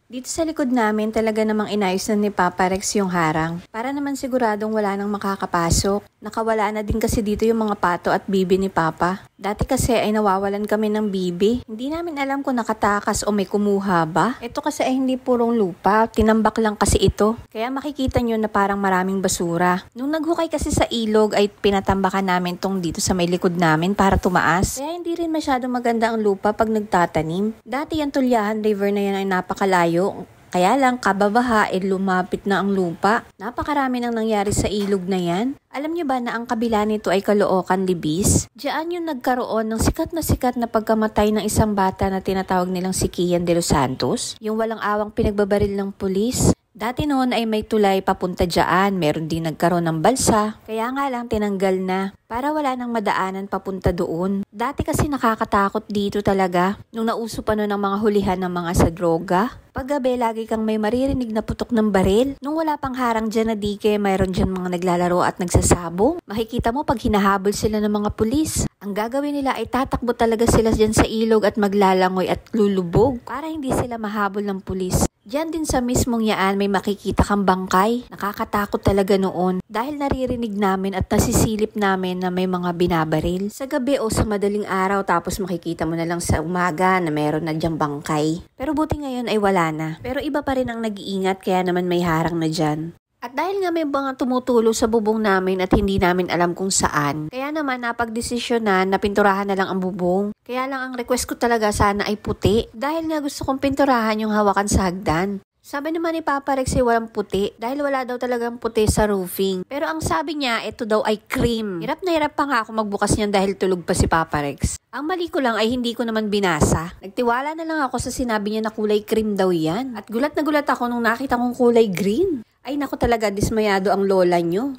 Dito sa likod namin talaga namang inayos na ni Papa Rex yung harang. Para naman siguradong wala nang makakapasok. Nakawala na din kasi dito yung mga pato at bibi ni Papa. Dati kasi ay nawawalan kami ng bibi. Hindi namin alam kung nakatakas o may kumuha ba. Ito kasi ay hindi purong lupa. Tinambak lang kasi ito. Kaya makikita nyo na parang maraming basura. Nung naghukay kasi sa ilog ay pinatambakan namin tong dito sa may likod namin para tumaas. Kaya hindi rin masyadong maganda ang lupa pag nagtatanim. Dati yung Tulyahan River na yan ay napakalayo. Kaya lang kababaha lumapit na ang lupa. Napakarami nang nangyari sa ilog na yan. Alam niyo ba na ang kabila nito ay Caloocan Libis? Diyan yung nagkaroon ng sikat na pagkamatay ng isang bata na tinatawag nilang si Kian de los Santos. Yung walang awang pinagbabaril ng pulis. Dati noon ay may tulay papunta dyan, meron din nagkaroon ng balsa, kaya nga lang tinanggal na para wala nang madaanan papunta doon. Dati kasi nakakatakot dito talaga, nung nauso pa noon ang mga hulihan ng mga sa droga. Paggabi, lagi kang may maririnig na putok ng baril. Nung wala pang harang dyan na dike, mayroon dyan mga naglalaro at nagsasabong. Makikita mo pag hinahabol sila ng mga pulis. Ang gagawin nila ay tatakbo talaga sila dyan sa ilog at maglalangoy at lulubog para hindi sila mahabol ng pulis. Diyan din sa mismong yaan may makikita kang bangkay. Nakakatakot talaga noon dahil naririnig namin at nasisilip namin na may mga binabaril. Sa gabi o sa madaling araw tapos makikita mo na lang sa umaga na meron na diyang bangkay. Pero buti ngayon ay wala na. Pero iba pa rin ang nag-iingat kaya naman may harang na dyan. At dahil nga may mga tumutulo sa bubong namin at hindi namin alam kung saan, kaya naman napagdesisyonan na pinturahan na lang ang bubong. Kaya lang ang request ko talaga sana ay puti. Dahil nga gusto kong pinturahan yung hawakan sa hagdan. Sabi naman ni Papa Rex ay walang puti dahil wala daw talagang puti sa roofing. Pero ang sabi niya, ito daw ay cream. Hirap na hirap pa nga ako magbukas niyan dahil tulog pa si Papa Rex. Ang mali ko lang ay hindi ko naman binasa. Nagtiwala na lang ako sa sinabi niya na kulay cream daw yan. At gulat na gulat ako nung nakita kong kulay green. Ay naku talaga, dismayado ang lola nyo.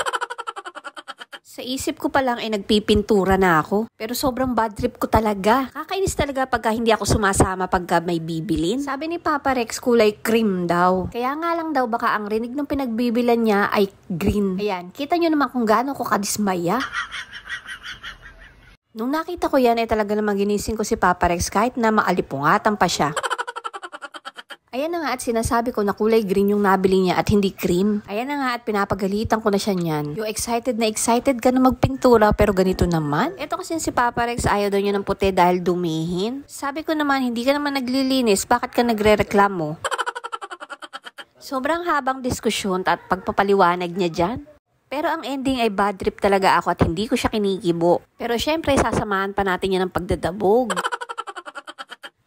Sa isip ko pa lang ay nagpipintura na ako. Pero sobrang bad trip ko talaga. Kakainis talaga pagka hindi ako sumasama pagka may bibilin. Sabi ni Papa Rex kulay cream daw. Kaya nga lang daw baka ang rinig ng pinagbibilan niya ay green. Ayan, kita nyo naman kung gaano ko kadismaya. Nung nakita ko yan ay talaga namang ginising ko si Papa Rex kahit na maalipungatan pa siya. Ayan na nga at sinasabi ko na kulay green yung nabili niya at hindi cream. Ayan na nga at pinapagalitan ko na siya niyan. Yung excited ka na magpintura pero ganito naman. Ito kasi si Papa Rex ayaw daw niya ng puti dahil dumihin. Sabi ko naman hindi ka naman naglilinis, bakit ka nagre-reklamo? Sobrang habang diskusyon at pagpapaliwanag niya dyan. Pero ang ending ay bad trip talaga ako at hindi ko siya kinikibo. Pero syempre sasamahan pa natin yan ng pagdadabog.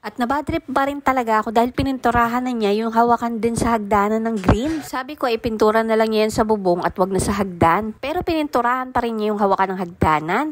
At nabadrip pa rin talaga ako dahil pininturahan na niya yung hawakan din sa hagdanan ng green. Sabi ko ay pintura na lang niya yan sa bubong at wag na sa hagdan. Pero pininturahan pa rin niya yung hawakan ng hagdanan.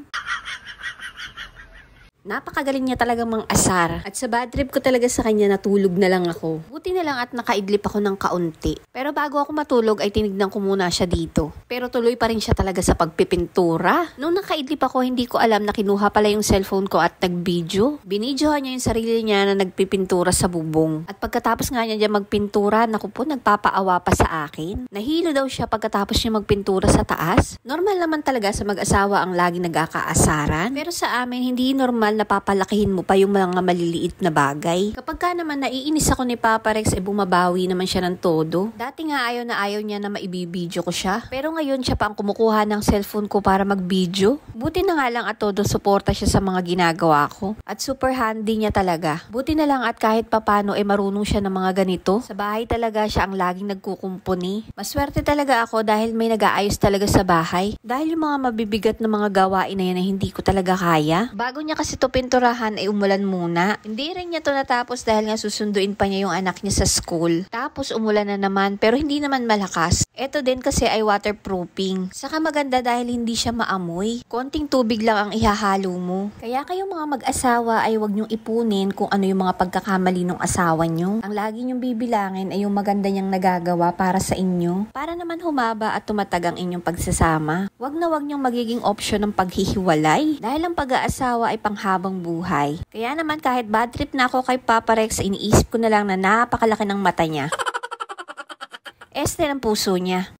Napakagaling niya talagang mang-asar. At sa bad trip ko talaga sa kanya natulog na lang ako. Buti na lang at nakaidlip ako ng kaunti. Pero bago ako matulog ay tinignan ko muna siya dito. Pero tuloy pa rin siya talaga sa pagpipintura. Nung nakaidlip ako hindi ko alam na kinuha pala yung cellphone ko at nag-video. Binidyohan niya yung sarili niya na nagpipintura sa bubong. At pagkatapos nga niya dyan magpintura, naku po nagpapaawa pa sa akin. Nahilo daw siya pagkatapos niya magpintura sa taas. Normal naman talaga sa mag-asawa ang laging nagkakaasaran. Pero sa amin hindi normal napapalakihin mo pa yung mga maliliit na bagay. Kapag ka naman naiinis ako ni Papa Rex, bumabawi naman siya ng todo. Dati nga ayaw niya na maibibidyo ko siya. Pero ngayon siya pa ang kumukuha ng cellphone ko para magbidyo. Buti na nga lang at todo suporta siya sa mga ginagawa ko. At super handy niya talaga. Buti na lang at kahit papano marunong siya ng mga ganito. Sa bahay talaga siya ang laging nagkukumpuni. Maswerte talaga ako dahil may nag-aayos talaga sa bahay. Dahil yung mga mabibigat na mga gawain na yan na hindi ko talaga kaya. Bago niya kasi to pinturahan ay umulan muna. Hindi rin niya to natapos dahil nga susunduin pa niya yung anak niya sa school. Tapos umulan na naman pero hindi naman malakas. Ito din kasi ay waterproofing. Saka maganda dahil hindi siya maamoy. Konting tubig lang ang ihahalo mo. Kaya kayong mga mag-asawa ay huwag niyong ipunin kung ano yung mga pagkakamali ng asawa niyo. Ang lagi niyong bibilangin ay yung maganda niyang nagagawa para sa inyo. Para naman humaba at tumatag ang inyong pagsasama. Huwag na huwag niyong magiging option ng paghihiwalay. Dahil ang pag-aasawa ay panghabang buhay. Kaya naman kahit bad trip na ako kay Papa Rex, iniisip ko na lang na napakalaki ng mata niya. Este ng puso niya.